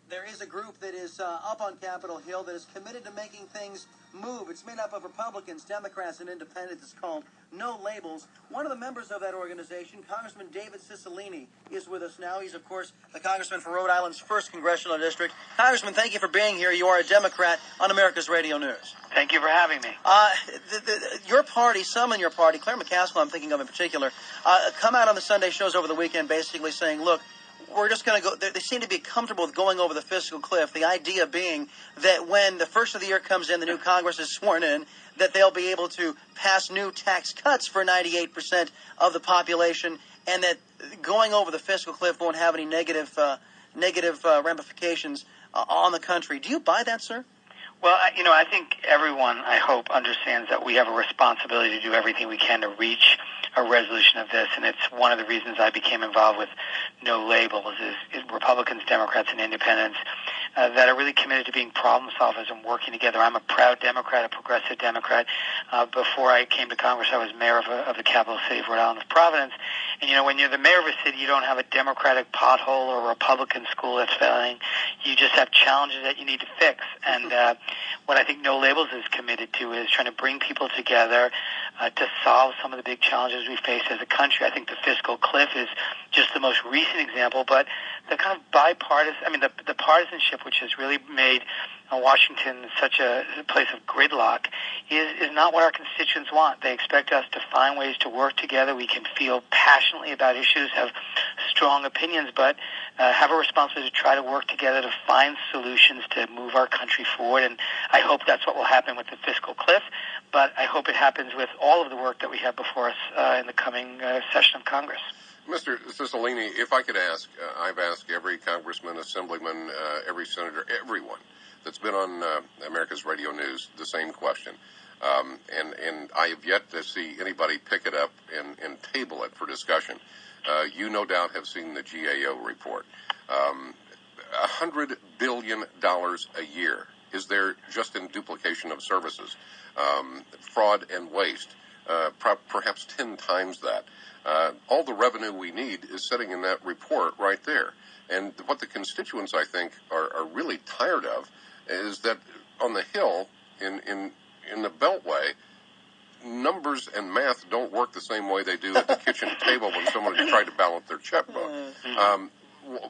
There is a group that is up on Capitol Hill that is committed to making things move. It's made up of Republicans, Democrats, and Independents. It's called No Labels. One of the members of that organization, Congressman David Cicilline, is with us now. He's, of course, the congressman for Rhode Island's 1st Congressional District. Congressman, thank you for being here. You are a Democrat on America's Radio News. Thank you for having me. Your party, some in your party, Claire McCaskill I'm thinking of in particular, come out on the Sunday shows over the weekend basically saying, look, we're just going to go. They seem to be comfortable with going over the fiscal cliff. The idea being that when the first of the year comes in, the new Congress is sworn in, that they'll be able to pass new tax cuts for 98% of the population, and that going over the fiscal cliff won't have any negative ramifications on the country. Do you buy that, sir? Well, I think everyone, I hope, understands that we have a responsibility to do everything we can to reach a resolution of this, and it's one of the reasons I became involved with No Labels, is Republicans, Democrats, and Independents that are really committed to being problem solvers and working together. I'm a proud Democrat, a progressive Democrat. Before I came to Congress, I was mayor of the capital city of Rhode Island, of Providence. And when you're the mayor of a city, you don't have a Democratic pothole or a Republican school that's failing. You just have challenges that you need to fix. And what I think No Labels is committed to is trying to bring people together to solve some of the big challenges we face as a country. I think the fiscal cliff is just the most recent example, but the kind of bipartisan, the partisanship which has really made Washington such a place of gridlock is not what our constituents want. They expect us to find ways to work together. We can feel passionately about issues, have strong opinions, but have a responsibility to try to work together to find solutions to move our country forward. And I hope that's what will happen with the fiscal cliff, but I hope it happens with all of the work that we have before us in the coming session of Congress. Mr. Cicilline, if I could ask, I've asked every congressman, assemblyman, every senator, everyone that's been on America's Radio News the same question. And I have yet to see anybody pick it up and table it for discussion. You no doubt have seen the GAO report. $100 billion a year is there just in duplication of services, fraud and waste, perhaps 10 times that. All the revenue we need is sitting in that report right there. And what the constituents, I think, are really tired of is that on the Hill, in the Beltway, numbers and math don't work the same way they do at the kitchen table when someone is trying to balance their checkbook.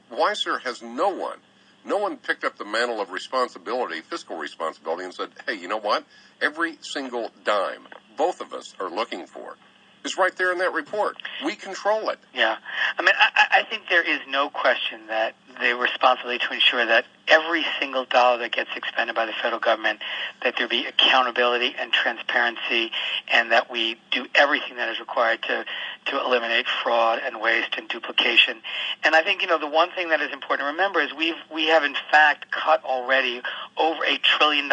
Why, sir, has no one picked up the mantle of responsibility, fiscal responsibility, and said, hey, you know what? Every single dime both of us are looking for is right there in that report. We control it. Yeah. I think there is no question that the responsibility to ensure that every single dollar that gets expended by the federal government, that there be accountability and transparency, and that we do everything that is required to eliminate fraud and waste and duplication. And I think, the one thing that is important to remember is we have in fact cut already over $1 trillion,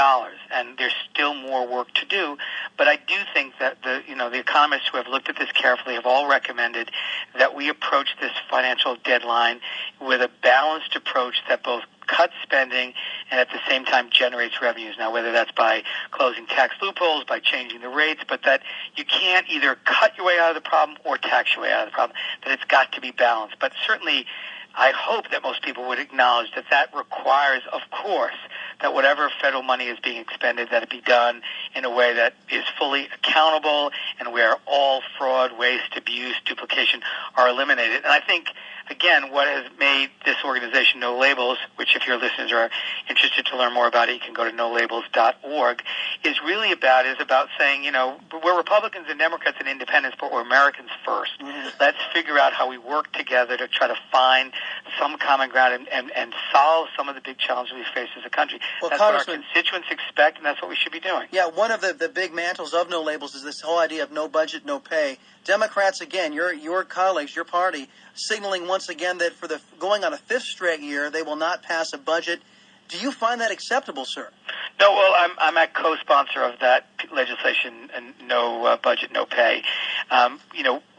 and there's still more work to do. But I do think that the economists who have looked at this carefully have all recommended that we approach this financial deadline with a balanced approach that both cuts spending and at the same time generates revenues. Now, whether that's by closing tax loopholes, by changing the rates, but that you can't either cut your way out of the problem or tax your way out of the problem, that it's got to be balanced. But certainly, I hope that most people would acknowledge that requires, of course, that whatever federal money is being expended, that it be done in a way that is fully accountable and where all fraud, waste, abuse, duplication are eliminated. And I think, again, what has made this organization No Labels, which if your listeners are interested to learn more about it, you can go to nolabels.org, is about saying, we're Republicans and Democrats and Independents, but we're Americans first. Mm-hmm. Let's figure out how we work together to try to find some common ground and solve some of the big challenges we face as a country. Well, that's what our constituents expect, and that's what we should be doing. Yeah, one of the big mantles of No Labels is this whole idea of no budget, no pay. Democrats, again, your colleagues, your party, signaling once again that for going on a 5th straight year, they will not pass a budget. Do you find that acceptable, sir? No, well, I'm a co-sponsor of that legislation, and no budget, no pay.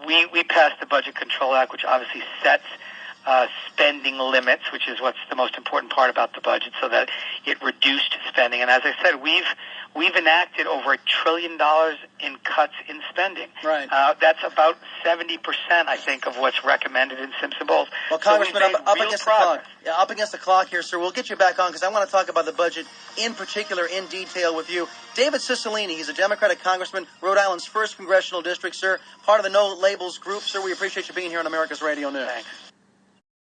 We passed the Budget Control Act, which obviously sets spending limits, which is what's the most important part about the budget, so that it reduced spending. And as I said, we've enacted over $1 trillion in cuts in spending. Right. That's about 70%, I think, of what's recommended in Simpson-Bowles. Well, Congressman, so up against the clock. Yeah, up against the clock here, sir. We'll get you back on because I want to talk about the budget in particular, in detail with you. David Cicilline, he's a Democratic congressman, Rhode Island's 1st congressional district, sir. Part of the No Labels group, sir. We appreciate you being here on America's Radio News. Thanks.